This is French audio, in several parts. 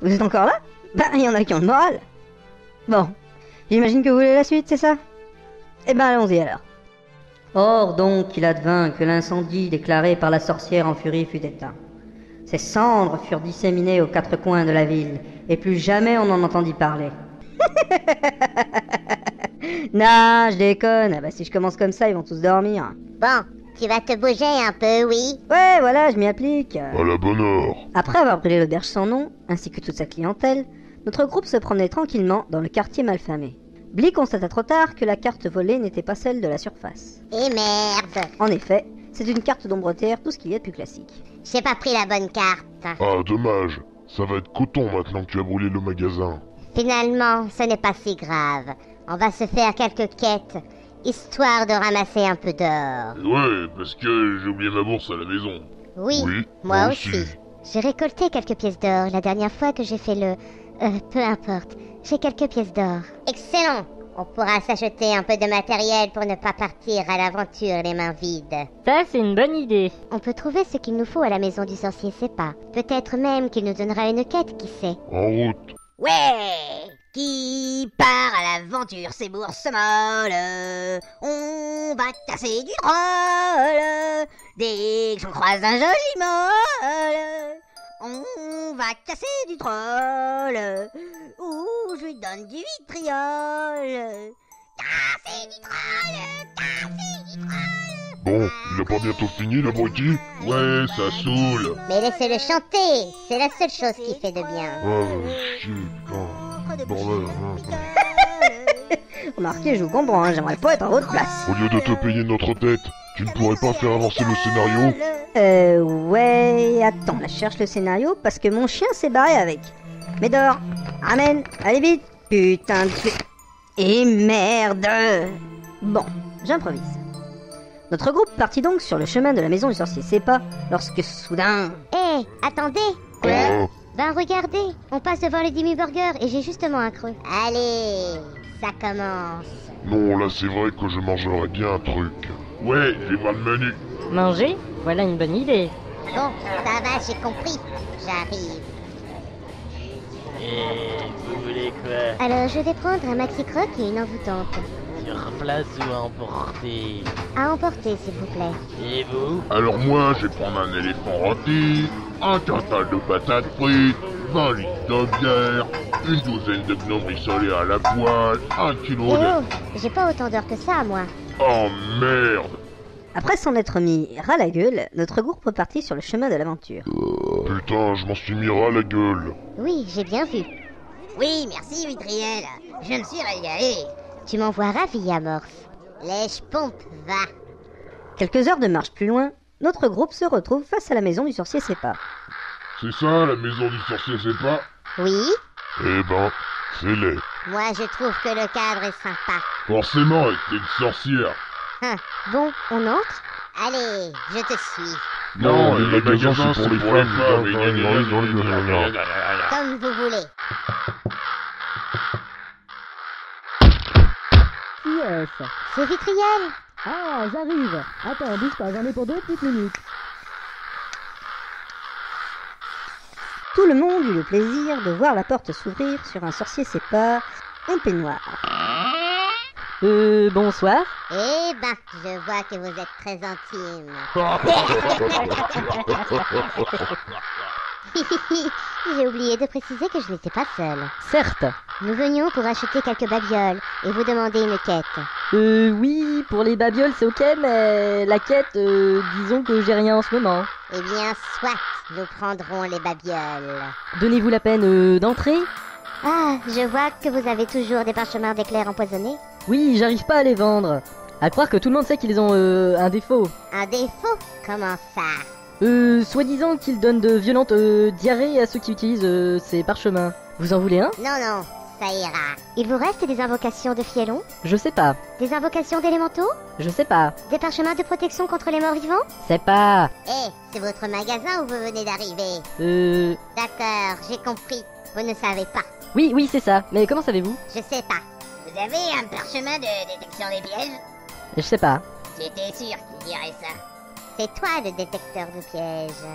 Vous êtes encore là? Bah, il y en a qui ont le moral. Bon, j'imagine que vous voulez la suite, c'est ça? Eh ben, allons-y alors. Or donc il advint que l'incendie déclaré par la sorcière en furie fut éteint. Ses cendres furent disséminées aux quatre coins de la ville, et plus jamais on n'en entendit parler. Non, je déconne. Ah bah si je commence comme ça, ils vont tous dormir. Bon, tu vas te bouger un peu, oui? Ouais, voilà, je m'y applique. À la bonne heure. Après avoir brûlé l'auberge sans nom, ainsi que toute sa clientèle, notre groupe se promenait tranquillement dans le quartier malfamé. Blee constata trop tard que la carte volée n'était pas celle de la surface. Et merde! En effet, c'est une carte d'ombre terre, tout ce qu'il y a de plus classique. J'ai pas pris la bonne carte. Ah, dommage. Ça va être coton maintenant que tu as brûlé le magasin. Finalement, ce n'est pas si grave. On va se faire quelques quêtes, histoire de ramasser un peu d'or. Ouais, parce que j'ai oublié ma bourse à la maison. Oui, Oui, moi moi aussi. aussi. J'ai récolté quelques pièces d'or la dernière fois que j'ai fait le... peu importe. J'ai quelques pièces d'or. Excellent! On pourra s'acheter un peu de matériel pour ne pas partir à l'aventure les mains vides. Ça, c'est une bonne idée. On peut trouver ce qu'il nous faut à la maison du sorcier Sepa. Peut-être même qu'il nous donnera une quête, qui sait. En route. Ouais, qui part à l'aventure, c'est bourse molle. On va casser du troll. Dès que j'en croise un joli molle, on va casser du troll. Ou je lui donne du vitriol. Casser du troll, casser du troll. Bon, il a pas bientôt fini l'abruti? Ouais, ça saoule. Mais laissez-le chanter, c'est la seule chose qui fait de bien. Ah, chier, putain. Bordel. Remarquez, je vous comprends, hein, j'aimerais pas être à votre place. Au lieu de te payer notre tête, tu ne pourrais pas faire avancer le scénario? Ouais, attends, là je cherche le scénario parce que mon chien s'est barré avec. Médor, ramène, allez vite. Putain de... Et merde. Bon, j'improvise. Notre groupe partit donc sur le chemin de la maison du sorcier Sepa, lorsque soudain... Hé, attendez! Oh, Ben regardez, on passe devant le Dimi Burger et j'ai justement un creux. Allez, ça commence. non, là c'est vrai que je mangerais bien un truc. Ouais, j'ai pas le menu. Manger? Voilà une bonne idée. Bon, ça va, j'ai compris. J'arrive. Et vous voulez quoi? Alors, je vais prendre un maxi croque et une envoûtante. Sur place ou à emporter? À emporter, s'il vous plaît. Et vous? Alors moi, je vais prendre un éléphant rôti, un quintal de patates frites, 20 litres de bière, une douzaine de gnomes rissolés à la poêle, 1 kilo Eh de... oh, j'ai pas autant d'heures que ça, moi. Oh merde! Après s'en être mis ras la gueule, notre groupe repartit sur le chemin de l'aventure. Putain, je m'en suis mis ras la gueule. Oui, j'ai bien vu. Oui, merci vitriol. Je me suis régalé. Tu m'envoies ravi, Amorphe. Lèche-pompe, va. Quelques heures de marche plus loin, notre groupe se retrouve face à la maison du sorcier Sepa. C'est ça, la maison du sorcier, c'est pas? Oui? Eh ben, c'est laid. Moi, je trouve que le cadre est sympa. Forcément, t'es une sorcière. Bon, on entre? Allez, je te suis. Non, les magasins, c'est pour les femmes. Comme vous voulez. Yes. C'est Vitriol? Ah, j'arrive. Attends, bouge pas, j'en ai pour 2 petites minutes. Tout le monde eut le plaisir de voir la porte s'ouvrir sur un sorcier Sepa en peignoir. Bonsoir. Eh ben, je vois que vous êtes très intime. J'ai oublié de préciser que je n'étais pas seule. Certes. Nous venions pour acheter quelques babioles et vous demander une quête. Oui, pour les babioles, c'est ok, mais la quête, disons que j'ai rien en ce moment. Eh bien, soit, nous prendrons les babioles. Donnez-vous la peine d'entrer? Ah, je vois que vous avez toujours des parchemins d'éclairs empoisonnés. Oui, j'arrive pas à les vendre. À croire que tout le monde sait qu'ils ont un défaut. Un défaut? Comment ça? Soi-disant qu'ils donnent de violentes diarrhées à ceux qui utilisent ces parchemins. Vous en voulez un? Non, non, ça ira. Il vous reste des invocations de fielon? Je sais pas. Des invocations d'élémentaux? Je sais pas. Des parchemins de protection contre les morts vivants? C'est pas. Eh, c'est votre magasin où vous venez d'arriver? D'accord, j'ai compris. Vous ne savez pas. Oui, c'est ça. Mais comment savez-vous? Je sais pas. Vous avez un parchemin de détection des pièges? Je sais pas. J'étais sûr qu'il dirait ça. C'est toi le détecteur de pièges.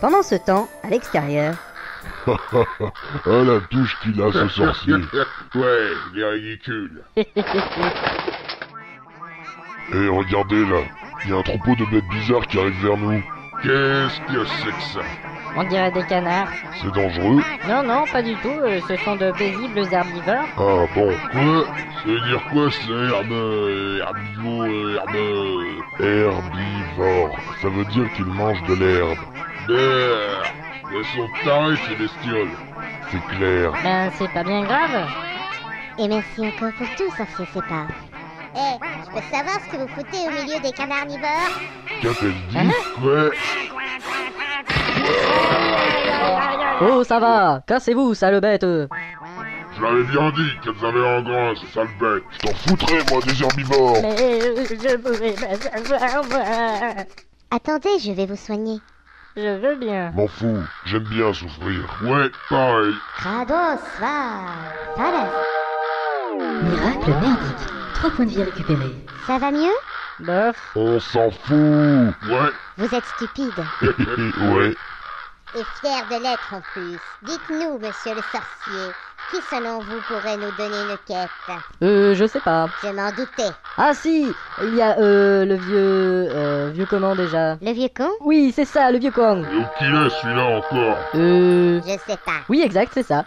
Pendant ce temps, à l'extérieur, Ah, la touche qu'il a, ce sorcier. Ouais, il est ridicule. Eh, regardez là, il y a un troupeau de bêtes bizarres qui arrive vers nous. Qu'est-ce que c'est que ça? On dirait des canards. C'est dangereux? Non, non, pas du tout. Ce sont de paisibles herbivores. Ah bon. Quoi? Ça veut dire quoi, ce Herbivore. Ça veut dire qu'il mange de l'herbe. Merde. Elles sont tarées, ces bestioles. C'est clair. Ben, c'est pas bien grave. Et merci encore pour tout, sorcier Sépa. Eh, je peux savoir ce que vous foutez au milieu des carnivores? Qu'a-t-elle dit? Quoi? Oh, ça va. Cassez-vous, sale bête. Je l'avais bien dit qu'elles avaient un grain, ces sales bêtes. Je t'en foutrais, moi, des herbivores. Mais je pouvais pas savoir, moi. Attendez, je vais vous soigner. Je veux bien. M'en fous, j'aime bien souffrir. Ouais, pareil. Krados, va. Fadas. Miracle merdique. 3 points de vie récupérés. Ça va mieux? Bof. On s'en fout. Ouais. Vous êtes stupide. Ouais. Et fier de l'être en plus. Dites-nous, monsieur le sorcier, qui selon vous pourrait nous donner une quête? Je sais pas. Je m'en doutais. Ah si, il y a le vieux comment déjà? Le vieux con? Oui, c'est ça, le vieux con. Et où qu'il est, celui-là, encore? Je sais pas. Oui, exact, c'est ça.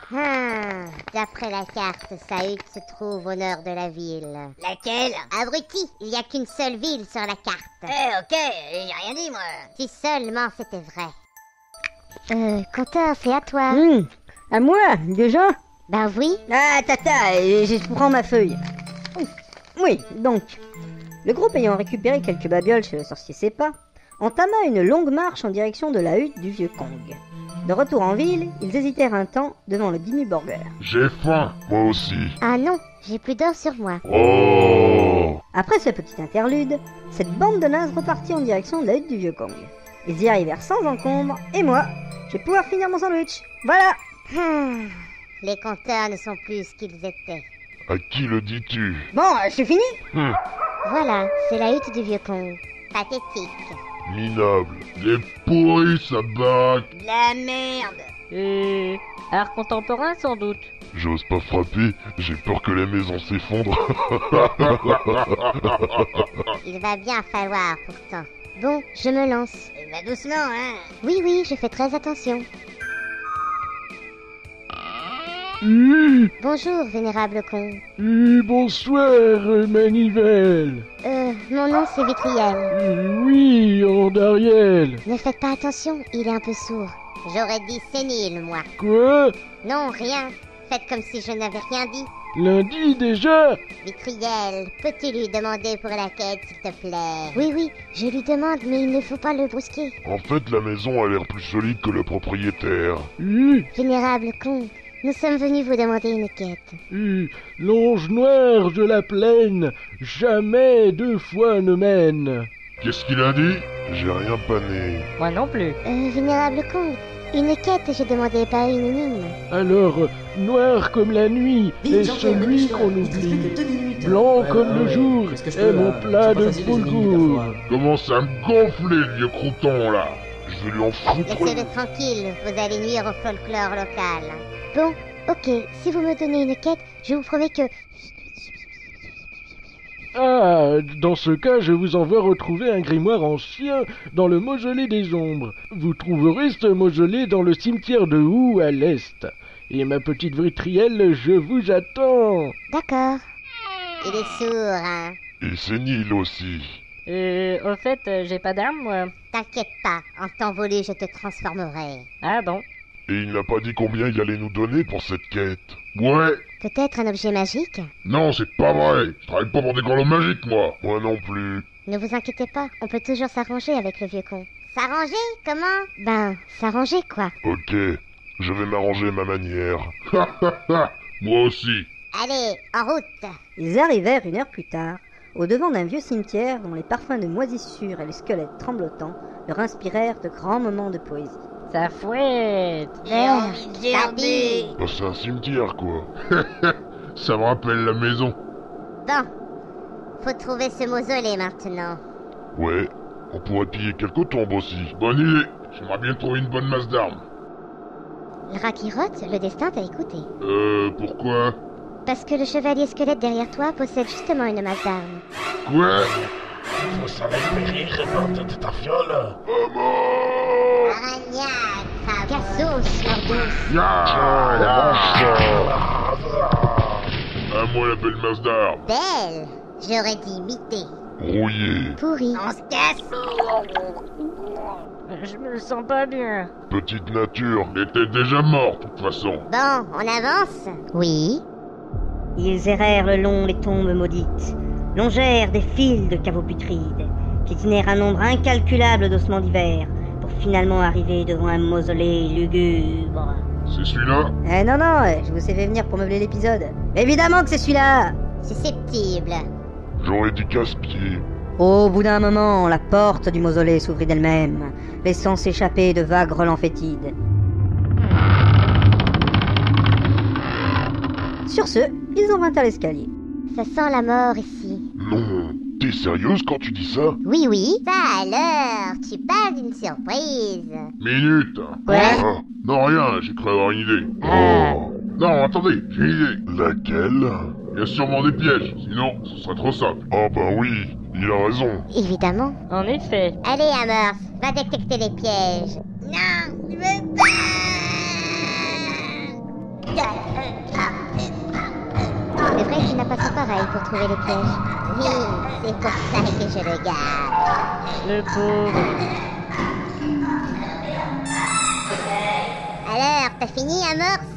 D'après la carte, Saüt se trouve au nord de la ville. Laquelle? Abruti, il n'y a qu'une seule ville sur la carte. Ok, j'ai rien dit, moi. Si seulement c'était vrai. Compteur, c'est à toi. À moi, déjà? Ben oui. Ah, tata, je prends ma feuille. Oui, donc, le groupe ayant récupéré quelques babioles chez le sorcier Sépa, entama une longue marche en direction de la hutte du vieux Kong. De retour en ville, ils hésitèrent un temps devant le Dinu Burger. J'ai faim. Moi aussi. Ah non, j'ai plus d'or sur moi. Oh. Après ce petit interlude, cette bande de nazes repartit en direction de la hutte du vieux Kong. Ils y arrivèrent sans encombre, et moi, je vais pouvoir finir mon sandwich. Voilà! Les compteurs ne sont plus ce qu'ils étaient. À qui le dis-tu? Bon, c'est fini? Voilà, c'est la hutte du vieux Kong. Pathétique. Minable. Des pourris, ça baraque. De la merde. Art contemporain sans doute. J'ose pas frapper, j'ai peur que la maison s'effondre. Il va bien falloir pourtant. Bon, je me lance. Eh ben doucement, hein. Oui, oui, je fais très attention. Bonjour, vénérable con. Bonsoir, Manivelle. Mon nom c'est Vitriel. Oui, Andariel. Ne faites pas attention, il est un peu sourd. J'aurais dit sénile, moi. Quoi? Non, rien. Faites comme si je n'avais rien dit. Lundi déjà? Vitriel, peux-tu lui demander pour la quête, s'il te plaît? Oui, oui, je lui demande, mais il ne faut pas le brusquer. En fait, la maison a l'air plus solide que le propriétaire. Vénérable con, nous sommes venus vous demander une quête. L'ange noir de la plaine, jamais 2 fois ne mène. Qu'est-ce qu'il a dit? J'ai rien pané. Moi non plus. Vénérable con, une quête, j'ai demandé, pas une énigme. Alors, noir comme la nuit, est celui qu'on oublie. Blanc comme le jour, est mon plat de boulgour. Commence à me gonfler, le vieux crouton, là. Je vais lui en foutre. Laissez-le tranquille, vous allez nuire au folklore local. Bon, ok, si vous me donnez une quête, je vous promets que... Ah, dans ce cas, je vous envoie retrouver un grimoire ancien dans le mausolée des ombres. Vous trouverez ce mausolée dans le cimetière de Hou à l'est. Et ma petite Vitriel, je vous attends. D'accord. Il est sourd, hein. Et sénile aussi. Au fait, j'ai pas d'arme, moi. T'inquiète pas, en temps volé, je te transformerai. Ah bon? Et il n'a pas dit combien il allait nous donner pour cette quête. Ouais. Peut-être un objet magique? Non, c'est pas vrai. Je travaille pas pour des grelots magiques, moi. Moi non plus. Ne vous inquiétez pas, on peut toujours s'arranger avec le vieux con. S'arranger? Comment? Ben, s'arranger quoi. Ok, je vais m'arranger à ma manière. Moi aussi. Allez, en route. Ils arrivèrent 1 heure plus tard, au devant d'un vieux cimetière dont les parfums de moisissure et les squelettes tremblotants leur inspirèrent de grands moments de poésie. Ça fouette. J'ai envie de gerber. Bah, c'est un cimetière, quoi. Ça me rappelle la maison. Bon, faut trouver ce mausolée maintenant. Ouais, on pourrait piller quelques tombes aussi. Bonne idée. J'aimerais bien trouver une bonne masse d'armes. Rakiroth, le destin t'a écouté. Pourquoi? Parce que le chevalier squelette derrière toi possède justement une masse d'armes. Quoi? Vous savez périr, répondez ta fiole. Aragnac, Cassos, Mordos. À moi la belle masse d'armes. Belle. J'aurais dit imiter. Rouillé. Pourri. On se casse. Je me sens pas bien. Petite nature. Il était déjà mort, de toute façon. Bon, on avance? Oui. Ils errèrent le long des tombes maudites, longèrent des files de caveaux putrides, piétinèrent un nombre incalculable d'ossements divers, pour finalement arriver devant un mausolée lugubre. C'est celui-là? Non, je vous ai fait venir pour meubler l'épisode. Évidemment que c'est celui-là! Susceptible. J'aurais dit casse-pied. Au bout d'un moment, la porte du mausolée s'ouvrit d'elle-même, laissant s'échapper de vagues relents fétides. Sur ce, ils emruntèrent l'escalier. Ça sent la mort ici. Non. T'es sérieuse quand tu dis ça? Oui, oui. Ça alors, tu parles d'une surprise. Minute. Ouais. Ah, non, rien, j'ai cru avoir une idée. Ah. Non, attendez, j'ai une idée. Laquelle? Il y a sûrement des pièges, sinon ce serait trop simple. Ah bah oui, il a raison. Évidemment. En effet. Allez, Amorce, va détecter les pièges. Non, je veux pas. C'est vrai qu'il n'a pas fait pareil pour trouver les pièges. Oui, c'est pour ça que je le garde. Le pauvre. Alors, t'as fini, Amorce?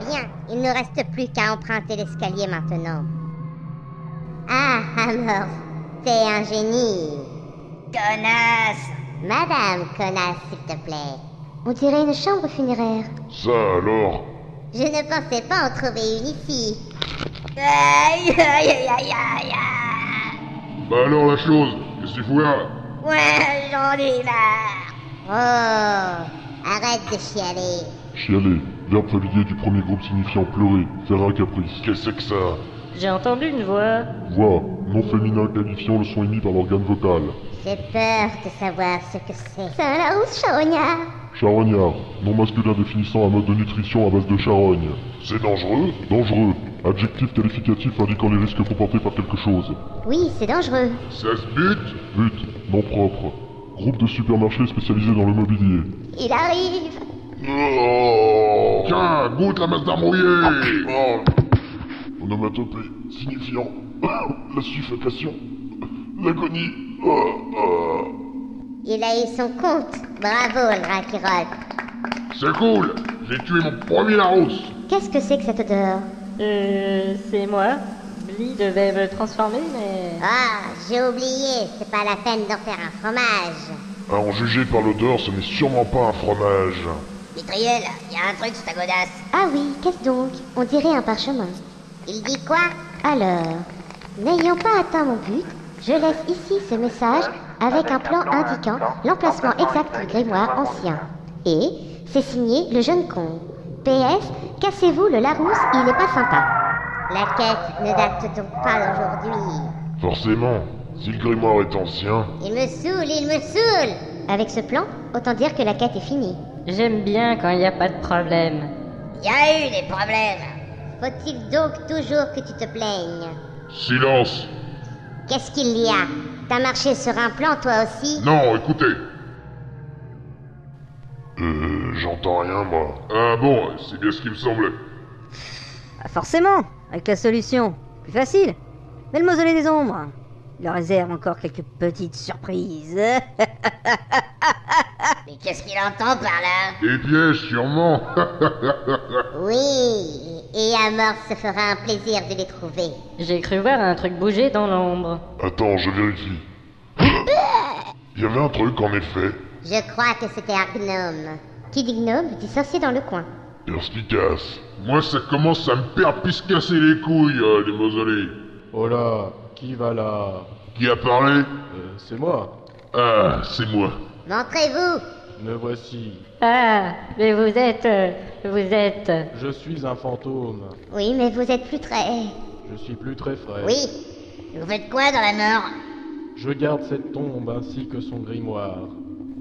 Bien, il ne reste plus qu'à emprunter l'escalier maintenant. Ah, Amorce, t'es un génie. Connasse. Madame Connasse, s'il te plaît. On dirait une chambre funéraire. Ça alors? Je ne pensais pas en trouver une ici. Aïe, aïe, aïe, aïe, aïe, aïe. Bah alors la chose, qu'est-ce qu'il faut là? Ouais, j'en ai marre. Oh, arrête de chialer. Chialer, verbe familier du premier groupe signifiant pleurer, faire un caprice. Qu'est-ce que c'est que ça? J'ai entendu une voix. Voix, nom féminin qualifiant le son émis par l'organe vocal. J'ai peur de savoir ce que c'est. C'est un Larousse charognard. Charognard, nom masculin définissant un mode de nutrition à base de charogne. C'est dangereux? Dangereux. Adjectif qualificatif indiquant les risques comportés par quelque chose. Oui, c'est dangereux. Ça se bute? But, nom propre. Groupe de supermarchés spécialisé dans le mobilier. Il arrive. Oh. Tiens, goûte la masse d'armes rouillée. Oh. Onomatopée, signifiant la suffocation, l'agonie. Il a eu son compte. Bravo, le Rakiroth. C'est cool, j'ai tué mon premier Larousse. Qu'est-ce que c'est que cette odeur? C'est moi. Bly devait me transformer, mais... Ah, j'ai oublié. C'est pas la peine d'en faire un fromage. À en juger par l'odeur, ce n'est sûrement pas un fromage. Mitriel, y a un truc sur ta godasse. Ah oui, qu'est-ce donc? On dirait un parchemin. Il dit quoi? Alors, n'ayant pas atteint mon but, je laisse ici ce message avec un plan indiquant l'emplacement exact du grimoire ancien. Et c'est signé le jeune con. PS, cassez-vous le Larousse, il est pas sympa. La quête ne date donc pas d'aujourd'hui. Forcément, si le grimoire est ancien... Il me saoule. Avec ce plan, autant dire que la quête est finie. J'aime bien quand il n'y a pas de problème. Y a eu des problèmes. Faut-il donc toujours que tu te plaignes? Silence. Qu'est-ce qu'il y a? T'as marché sur un plan toi aussi? Non, écoutez. J'entends rien, moi. Ah bon, c'est bien ce qui me semblait. Ah, forcément, avec la solution. Plus facile. Mais le mausolée des ombres, il leur réserve encore quelques petites surprises. Mais qu'est-ce qu'il entend par là? Des pièges, sûrement. Oui, et Amorce se fera un plaisir de les trouver. J'ai cru voir un truc bouger dans l'ombre. Attends, je vérifie. Il y avait un truc, en effet. Je crois que c'était un gnome. Qui dit gnome dit sorcier dans le coin. Perspicace. Moi, ça commence à me perpiscasser les couilles, les mausolées. Oh là, qui va là? Qui a parlé? C'est moi. Ah, c'est moi. Montrez-vous. Me voici. Ah, mais vous êtes... Je suis un fantôme. Oui, mais vous êtes plus très... Je suis plus très frais. Oui. Vous faites quoi dans la mort? Je garde cette tombe ainsi que son grimoire.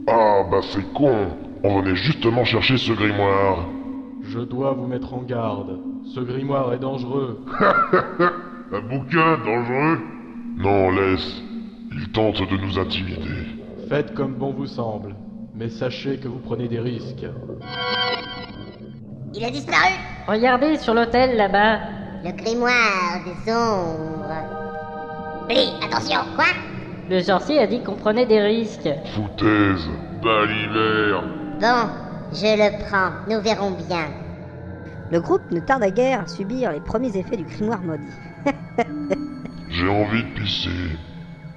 Ah, bah c'est con. On venait justement chercher ce grimoire. Je dois vous mettre en garde. Ce grimoire est dangereux. Un bouquin dangereux? Non, laisse. Il tente de nous intimider. Faites comme bon vous semble, mais sachez que vous prenez des risques. Il a disparu. Regardez sur l'autel là-bas. Le grimoire des ombres. Billy, attention. Quoi? Le sorcier a dit qu'on prenait des risques. Foutaise. Baliver. Bon, je le prends, nous verrons bien. Le groupe ne tarda guère à subir les premiers effets du grimoire maudit. J'ai envie de pisser.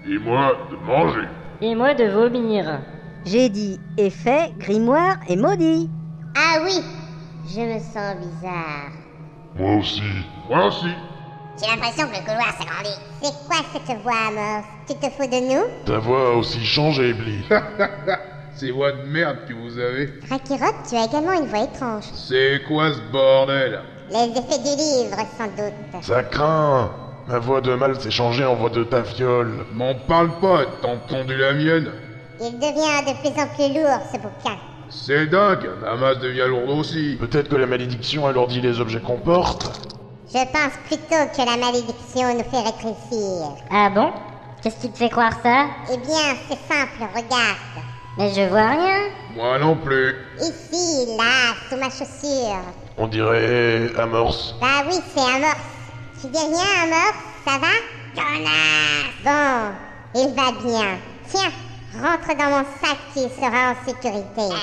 Et moi, de manger. Et moi de vomir. J'ai dit effet, grimoire et maudit. Ah oui, je me sens bizarre. Moi aussi. Moi aussi. J'ai l'impression que le couloir s'agrandit. C'est quoi cette voix, Amos? Tu te fous de nous? Ta voix a aussi changé, Bly. Ces voix de merde que vous avez. Rakirot, tu as également une voix étrange. C'est quoi ce bordel? Les effets du livre, sans doute. Ça craint. Ma voix de mâle s'est changée en voix de tafiole. M'en parle pas, t'as entendu la mienne? Il devient de plus en plus lourd, ce bouquin. C'est dingue, ma masse devient lourde aussi. Peut-être que la malédiction alourdit les objets qu'on porte. Je pense plutôt que la malédiction nous fait rétrécir. Ah bon? Qu'est-ce qui te fait croire ça? Eh bien, c'est simple, regarde. Mais je vois rien. Moi non plus. Ici, là, sous ma chaussure. On dirait amorce. Bah oui, c'est Amorce. Tu dis rien, Amorce? Ça va? Connasse! Bon, il va bien. Tiens, rentre dans mon sac, tu seras en sécurité.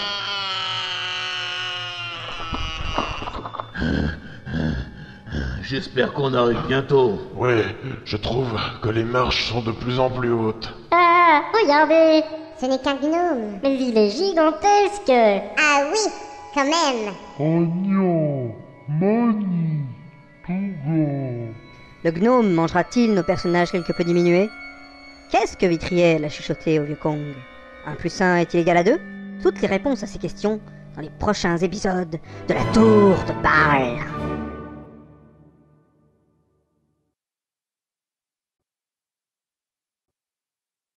J'espère qu'on arrive bientôt. Ouais, je trouve que les marches sont de plus en plus hautes. Ah, regardez! Ce n'est qu'un gnome. Mais il est gigantesque! Ah oui, quand même. Ognon, Mani, Tougon. Le gnome mangera-t-il nos personnages quelque peu diminués? Qu'est-ce que Vitriel a chuchoté au vieux Kong? 1 + 1 est-il égal à 2? Toutes les réponses à ces questions dans les prochains épisodes de la Tour de Babel.